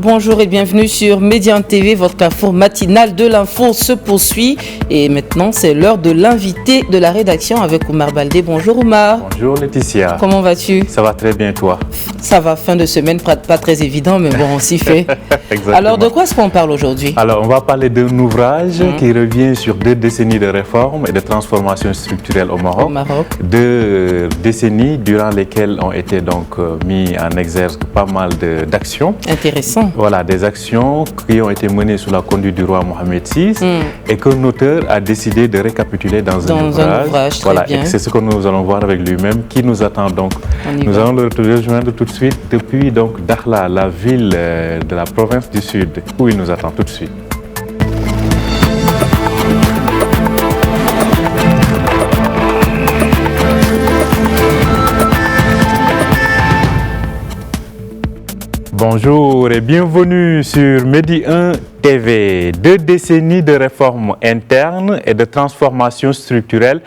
bonjour et bienvenue sur Médiane TV. Votre carrefour matinal de l'info se poursuit. Et maintenant, c'est l'heure de l'invité de la rédaction avec Oumar Baldé. Bonjour Oumar. Bonjour Laetitia. Comment vas-tu? Ça va très bien, toi? Ça va, fin de semaine, pas très évident, mais bon, on s'y fait. Exactement. Alors, de quoi est-ce qu'on parle aujourd'hui? Alors, on va parler d'un ouvrage qui revient sur 2 décennies de réformes et de transformations structurelles au Maroc. 2 décennies durant lesquelles ont été donc mis en exergue pas mal d'actions. Intéressant. Voilà, des actions qui ont été menées sous la conduite du roi Mohamed VI et qu'un auteur a décidé de récapituler dans un ouvrage. Voilà, et c'est ce que nous allons voir avec lui-même, qui nous attend donc. Nous allons le rejoindre tout de suite depuis donc Dakhla, la ville de la province du Sud, où il nous attend tout de suite. Bonjour et bienvenue sur Medi 1 TV. 2 décennies de réformes internes et de transformations structurelles,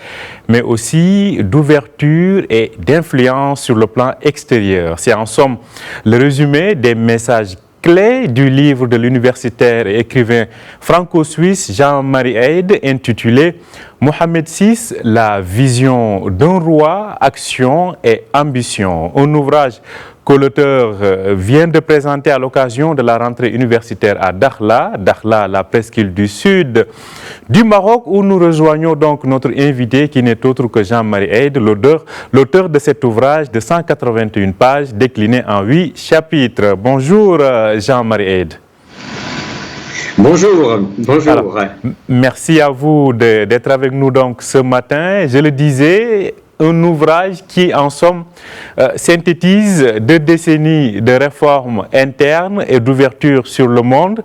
mais aussi d'ouverture et d'influence sur le plan extérieur. C'est en somme le résumé des messages clés du livre de l'universitaire et écrivain franco-suisse Jean-Marie Eid intitulé Mohamed VI, la vision d'un roi, action et ambition. Un ouvrage que l'auteur vient de présenter à l'occasion de la rentrée universitaire à Dakhla, la presqu'île du sud du Maroc, où nous rejoignons donc notre invité qui n'est autre que Jean-Marie Eid, l'auteur de cet ouvrage de 181 pages décliné en 8 chapitres. Bonjour Jean-Marie Eid. Bonjour. Alors, merci à vous d'être avec nous donc ce matin. Je le disais, un ouvrage qui, en somme, synthétise 2 décennies de réformes internes et d'ouverture sur le monde.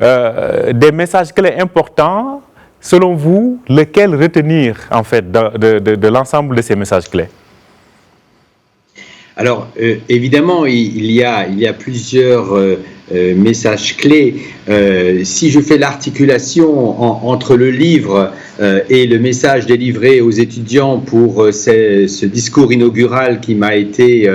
Des messages clés importants. Selon vous, lesquels retenir, en fait, de l'ensemble de ces messages clés? Alors, évidemment, il y a plusieurs messages clés. Si je fais l'articulation entre le livre et le message délivré aux étudiants pour ce discours inaugural qui m'a été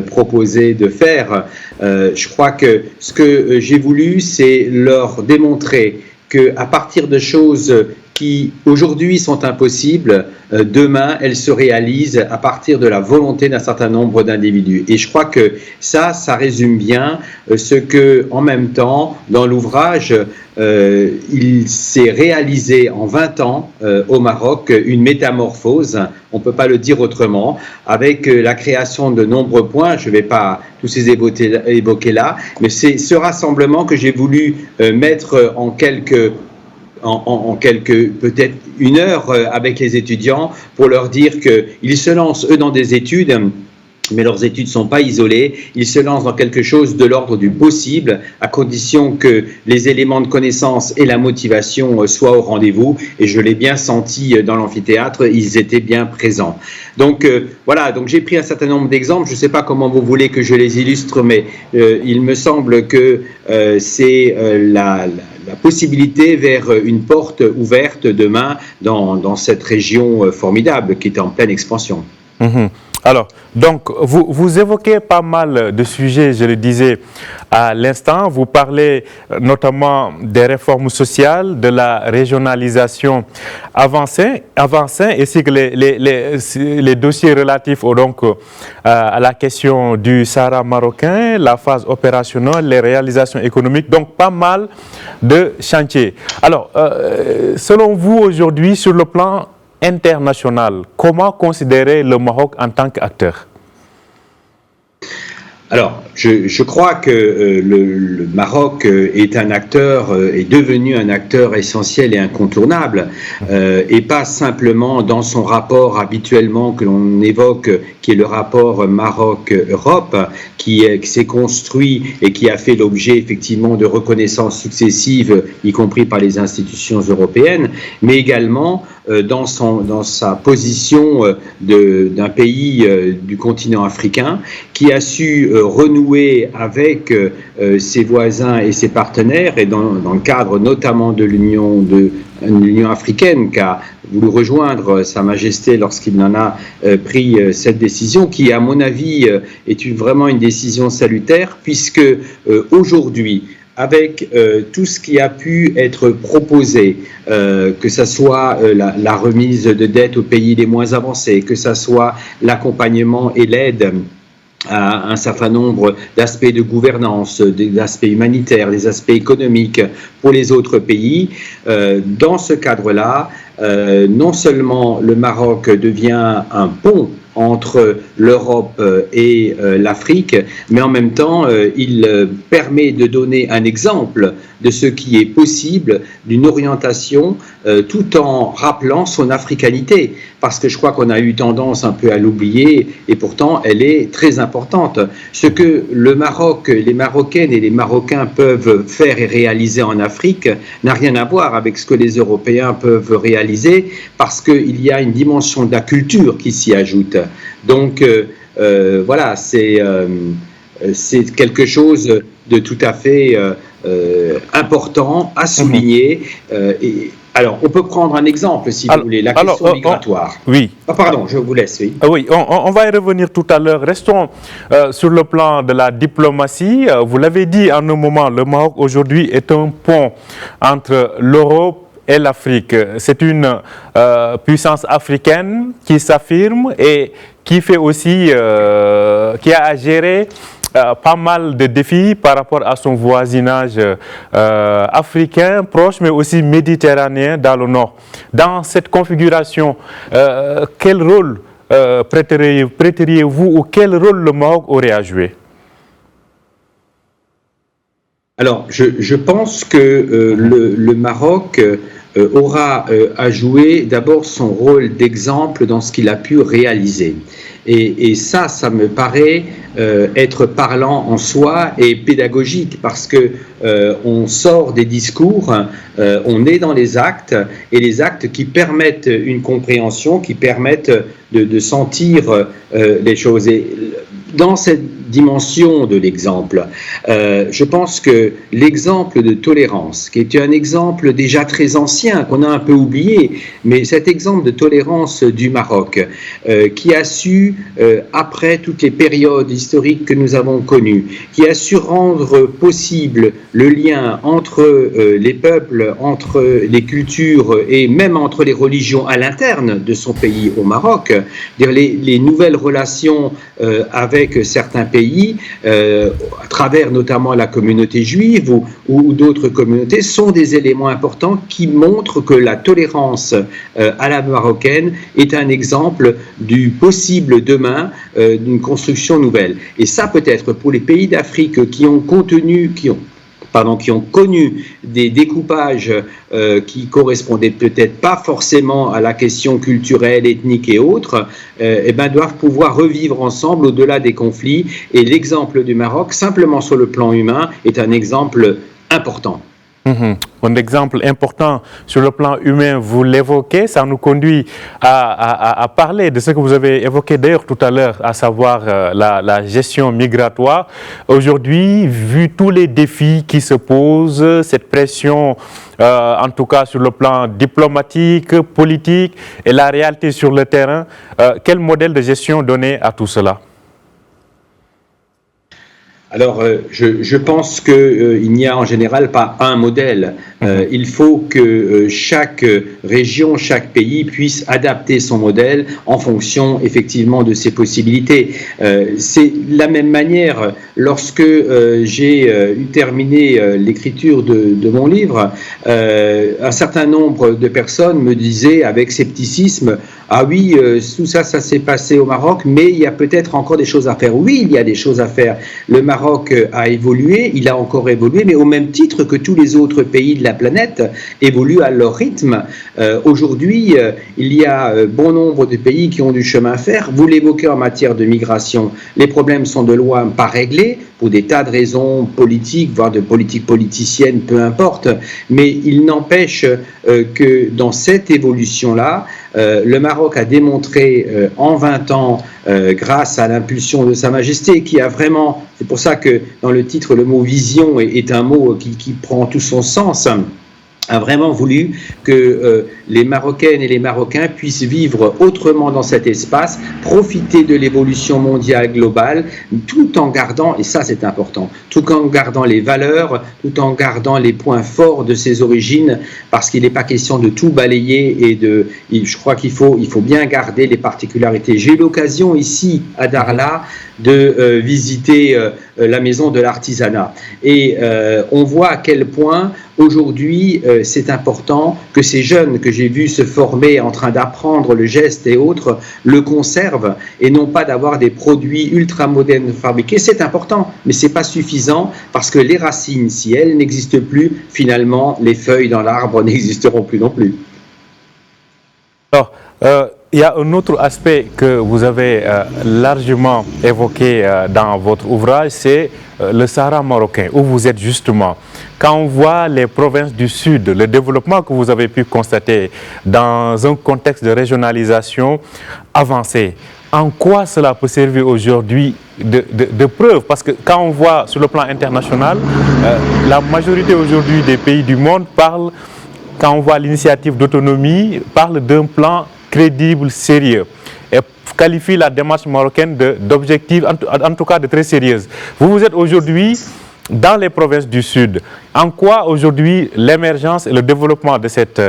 proposé de faire, je crois que ce que j'ai voulu, c'est leur démontrer qu'à partir de choses qui aujourd'hui sont impossibles, demain elles se réalisent à partir de la volonté d'un certain nombre d'individus. Et je crois que ça résume bien ce que, en même temps, dans l'ouvrage, il s'est réalisé en 20 ans au Maroc une métamorphose, on ne peut pas le dire autrement, avec la création de nombreux points, je ne vais pas tous les évoquer là, mais c'est ce rassemblement que j'ai voulu mettre en quelques peut-être 1 heure avec les étudiants pour leur dire qu'ils se lancent eux dans des études, mais leurs études ne sont pas isolées, ils se lancent dans quelque chose de l'ordre du possible à condition que les éléments de connaissance et la motivation soient au rendez-vous, et je l'ai bien senti dans l'amphithéâtre, ils étaient bien présents. Donc voilà, donc j'ai pris un certain nombre d'exemples, je ne sais pas comment vous voulez que je les illustre, mais il me semble que c'est la possibilité vers une porte ouverte demain dans cette région formidable qui est en pleine expansion. Alors, donc, vous évoquez pas mal de sujets, je le disais à l'instant. Vous parlez notamment des réformes sociales, de la régionalisation avancée ainsi que les dossiers relatifs à la question du Sahara marocain, la phase opérationnelle, les réalisations économiques, donc pas mal de chantiers. Alors, selon vous aujourd'hui, sur le plan international, comment considérer le Maroc en tant qu'acteur? Alors, je crois que le Maroc est devenu un acteur essentiel et incontournable, et pas simplement dans son rapport habituellement que l'on évoque, qui est le rapport Maroc-Europe, qui s'est construit et qui a fait l'objet effectivement de reconnaissances successives, y compris par les institutions européennes, mais également dans sa position d'un pays du continent africain, qui a su renouer avec ses voisins et ses partenaires, et dans le cadre notamment de l'Union africaine, qu'a voulu rejoindre Sa Majesté lorsqu'il en a pris cette décision, qui, à mon avis, est vraiment une décision salutaire, puisque aujourd'hui, avec tout ce qui a pu être proposé, que ce soit la remise de dettes aux pays les moins avancés, que ce soit l'accompagnement et l'aide à un certain nombre d'aspects de gouvernance, des aspects humanitaires, des aspects économiques pour les autres pays. Dans ce cadre-là, non seulement le Maroc devient un pont entre l'Europe et l'Afrique, mais en même temps, il permet de donner un exemple de ce qui est possible, d'une orientation, tout en rappelant son africanité, parce que je crois qu'on a eu tendance un peu à l'oublier, et pourtant elle est très importante. Ce que le Maroc, les Marocaines et les Marocains peuvent faire et réaliser en Afrique n'a rien à voir avec ce que les Européens peuvent réaliser, parce qu'il y a une dimension de la culture qui s'y ajoute. Donc voilà, c'est quelque chose de tout à fait important à souligner. Alors, on peut prendre un exemple, si vous voulez, la question migratoire. Oui. Pardon, je vous laisse. Oui, oui, on va y revenir tout à l'heure. Restons sur le plan de la diplomatie. Vous l'avez dit en un moment, le Maroc aujourd'hui est un pont entre l'Europe et l'Afrique. C'est une puissance africaine qui s'affirme et qui fait aussi, qui a à gérer pas mal de défis par rapport à son voisinage africain proche, mais aussi méditerranéen dans le nord. Dans cette configuration, quel rôle prêteriez-vous ou quel rôle le Maroc aurait à jouer? Alors, je pense que le Maroc aura à jouer d'abord son rôle d'exemple dans ce qu'il a pu réaliser. Et ça me paraît être parlant en soi et pédagogique, parce que on sort des discours, on est dans les actes, et les actes qui permettent une compréhension, qui permettent de sentir les choses. Et dans cette dimension de l'exemple, je pense que l'exemple de tolérance, qui est un exemple déjà très ancien, qu'on a un peu oublié, mais cet exemple de tolérance du Maroc, qui a su, après toutes les périodes historiques que nous avons connues, qui a su rendre possible le lien entre les peuples, entre les cultures et même entre les religions à l'interne de son pays au Maroc, les nouvelles relations avec certains pays, à travers notamment la communauté juive ou d'autres communautés, sont des éléments importants qui montrent que la tolérance à la marocaine est un exemple du possible demain d'une construction nouvelle. Et ça, peut-être pour les pays d'Afrique qui ont connu des découpages qui correspondaient peut-être pas forcément à la question culturelle, ethnique et autres, doivent pouvoir revivre ensemble au-delà des conflits. Et l'exemple du Maroc, simplement sur le plan humain, est un exemple important. Un exemple important sur le plan humain, vous l'évoquez, ça nous conduit à parler de ce que vous avez évoqué d'ailleurs tout à l'heure, à savoir la gestion migratoire. Aujourd'hui, vu tous les défis qui se posent, cette pression, en tout cas sur le plan diplomatique, politique et la réalité sur le terrain, quel modèle de gestion donner à tout cela ? Alors, je pense qu'il n'y a en général pas un modèle. Il faut que chaque région, chaque pays puisse adapter son modèle en fonction effectivement de ses possibilités. C'est de la même manière, lorsque j'ai eu terminé l'écriture de mon livre, un certain nombre de personnes me disaient avec scepticisme: ah oui, tout ça s'est passé au Maroc, mais il y a peut-être encore des choses à faire. Oui, il y a des choses à faire. Le Maroc a évolué, il a encore évolué, mais au même titre que tous les autres pays de la planète évoluent à leur rythme. Aujourd'hui, il y a bon nombre de pays qui ont du chemin à faire. Vous l'évoquez en matière de migration. Les problèmes sont de loin pas réglés. pour des tas de raisons politiques, voire de politique politicienne, peu importe. Mais il n'empêche que dans cette évolution-là, le Maroc a démontré en 20 ans, grâce à l'impulsion de Sa Majesté, qui a vraiment, c'est pour ça que dans le titre, le mot vision est un mot qui prend tout son sens, a vraiment voulu que les Marocaines et les Marocains puissent vivre autrement dans cet espace, profiter de l'évolution mondiale globale, tout en gardant, et ça c'est important, tout en gardant les valeurs, tout en gardant les points forts de ses origines, parce qu'il n'est pas question de tout balayer je crois qu'il faut bien garder les particularités. J'ai eu l'occasion ici à Darla de visiter la maison de l'artisanat et on voit à quel point aujourd'hui c'est important que ces jeunes que j'ai vus se former en train d'apprendre le geste et autres le conservent et non pas d'avoir des produits ultra modernes fabriqués. C'est important, mais c'est pas suffisant parce que les racines, si elles n'existent plus, finalement les feuilles dans l'arbre n'existeront plus non plus. Alors, il y a un autre aspect que vous avez largement évoqué dans votre ouvrage, c'est le Sahara marocain, où vous êtes justement. Quand on voit les provinces du Sud, le développement que vous avez pu constater dans un contexte de régionalisation avancé, en quoi cela peut servir aujourd'hui de preuve? Parce que quand on voit sur le plan international, la majorité aujourd'hui des pays du monde parlent, quand on voit l'initiative d'autonomie, parle d'un plan crédible, sérieux, et qualifie la démarche marocaine d'objective, en tout cas de très sérieuse. Vous êtes aujourd'hui dans les provinces du Sud. En quoi aujourd'hui l'émergence et le développement de cette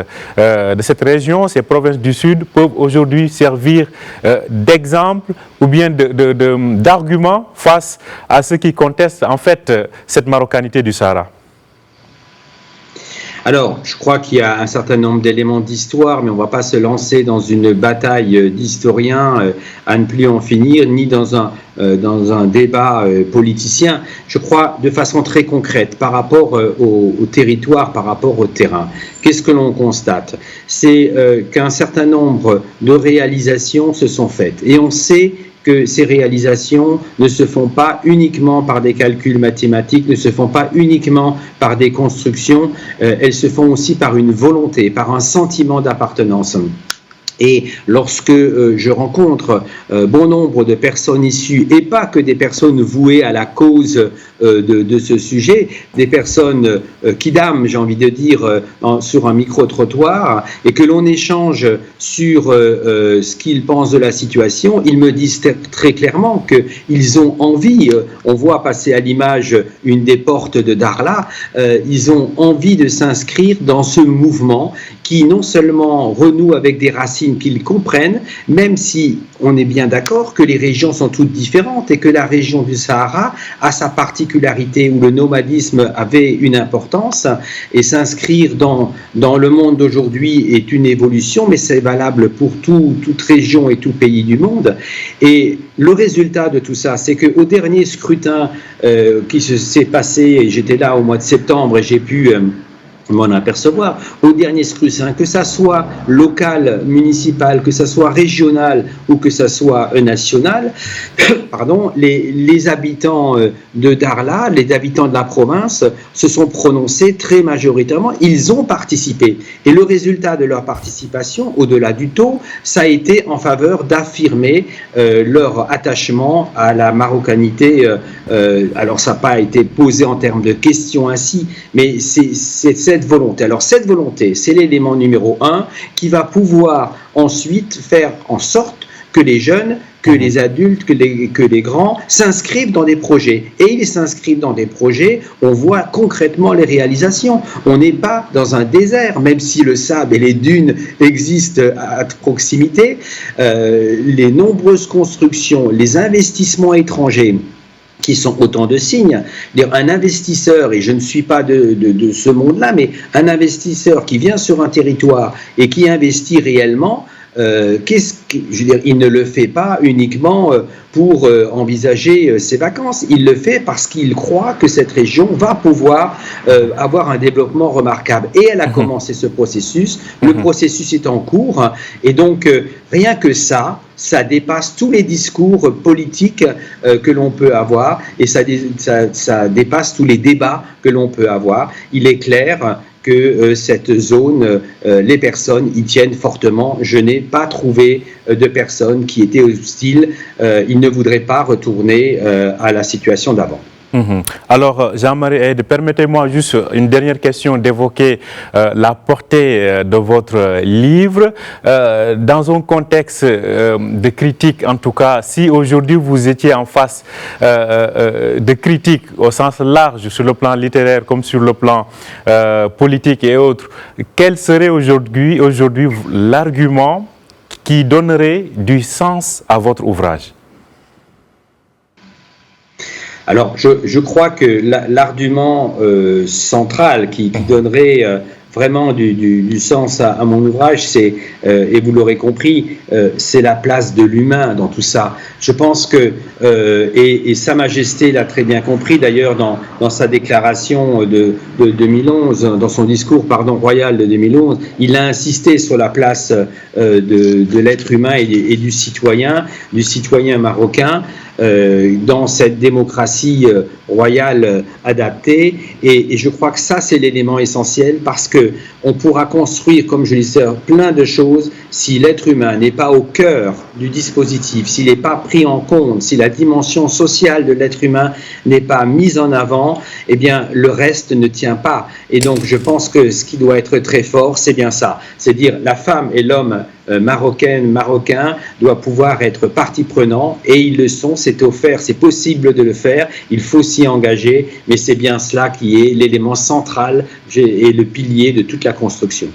région, ces provinces du Sud, peuvent aujourd'hui servir d'exemple ou bien d'argument face à ceux qui contestent en fait cette marocanité du Sahara? Alors, je crois qu'il y a un certain nombre d'éléments d'histoire, mais on ne va pas se lancer dans une bataille d'historiens à ne plus en finir, ni dans un débat politicien. Je crois de façon très concrète, par rapport au territoire, par rapport au terrain. Qu'est-ce que l'on constate? C'est qu'un certain nombre de réalisations se sont faites. Et on sait que ces réalisations ne se font pas uniquement par des calculs mathématiques, ne se font pas uniquement par des constructions, elles se font aussi par une volonté, par un sentiment d'appartenance. Et lorsque je rencontre bon nombre de personnes issues, et pas que des personnes vouées à la cause de ce sujet, des personnes kidam, j'ai envie de dire, sur un micro-trottoir, et que l'on échange sur ce qu'ils pensent de la situation, ils me disent très clairement qu'ils ont envie, on voit passer à l'image une des portes de Darla, ils ont envie de s'inscrire dans ce mouvement qui non seulement renoue avec des racines qu'ils comprennent, même si on est bien d'accord que les régions sont toutes différentes et que la région du Sahara a sa particularité où le nomadisme avait une importance, et s'inscrire dans le monde d'aujourd'hui est une évolution, mais c'est valable pour toute région et tout pays du monde. Et le résultat de tout ça, c'est qu'au dernier scrutin qui s'est passé, et j'étais là au mois de septembre et j'ai pu m'en apercevoir, au dernier scrutin, que ça soit local, municipal, que ça soit régional ou que ça soit national, pardon, les habitants de Darla, les habitants de la province se sont prononcés très majoritairement, ils ont participé. Et le résultat de leur participation, au-delà du taux, ça a été en faveur d'affirmer leur attachement à la marocanité. Alors ça n'a pas été posé en termes de questions ainsi, mais c'est cette volonté. Alors cette volonté, c'est l'élément numéro 1 qui va pouvoir ensuite faire en sorte que les jeunes, que les adultes, que les grands s'inscrivent dans des projets. Et ils s'inscrivent dans des projets, on voit concrètement les réalisations. On n'est pas dans un désert, même si le sable et les dunes existent à proximité. Les nombreuses constructions, les investissements étrangers, qui sont autant de signes. Un investisseur, et je ne suis pas de ce monde-là, mais un investisseur qui vient sur un territoire et qui investit réellement, il ne le fait pas uniquement pour envisager ses vacances, il le fait parce qu'il croit que cette région va pouvoir avoir un développement remarquable. Et elle a commencé ce processus, le processus est en cours, et donc rien que ça ça dépasse tous les discours politiques que l'on peut avoir et ça dépasse tous les débats que l'on peut avoir. Il est clair que cette zone, les personnes y tiennent fortement. Je n'ai pas trouvé de personnes qui étaient hostiles. Ils ne voudraient pas retourner à la situation d'avant. Alors, Jean-Marie Aïd, permettez-moi juste une dernière question d'évoquer la portée de votre livre. Dans un contexte de critique, en tout cas, si aujourd'hui vous étiez en face de critiques au sens large sur le plan littéraire comme sur le plan politique et autres, quel serait aujourd'hui l'argument qui donnerait du sens à votre ouvrage ? Alors, je crois que l'argument central qui donnerait vraiment du sens à mon ouvrage, c'est, et vous l'aurez compris, c'est la place de l'humain dans tout ça. Je pense que, et Sa Majesté l'a très bien compris d'ailleurs dans sa déclaration de 2011, dans son discours royal de 2011, il a insisté sur la place de l'être humain et du citoyen marocain, dans cette démocratie royale adaptée, et je crois que ça c'est l'élément essentiel, parce que on pourra construire, comme je le disais, plein de choses si l'être humain n'est pas au cœur du dispositif, s'il n'est pas pris en compte, si la dimension sociale de l'être humain n'est pas mise en avant, eh bien le reste ne tient pas. Et donc je pense que ce qui doit être très fort, c'est bien ça, c'est dire la femme et l'homme marocain doit pouvoir être partie prenante, et ils le sont, c'est offert, c'est possible de le faire, il faut s'y engager, mais c'est bien cela qui est l'élément central et le pilier de toute la construction.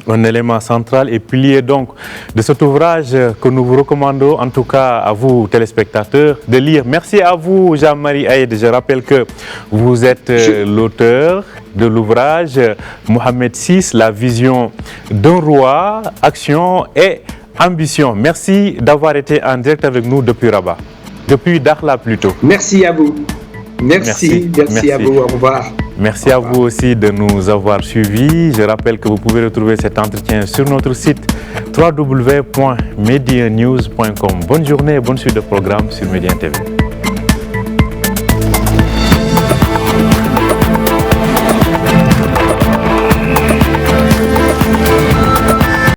Un élément central et pilier donc de cet ouvrage que nous vous recommandons, en tout cas à vous téléspectateurs, de lire. Merci à vous, Jean-Marie Aïd. Je rappelle que vous êtes l'auteur de l'ouvrage Mohamed VI, la vision d'un roi, action et ambition. Merci d'avoir été en direct avec nous depuis Rabat, depuis Dakhla plutôt. Merci à vous. Merci à vous. Au revoir. Merci à vous aussi de nous avoir suivis. Je rappelle que vous pouvez retrouver cet entretien sur notre site www.medianews.com. Bonne journée et bonne suite de programme sur Média TV.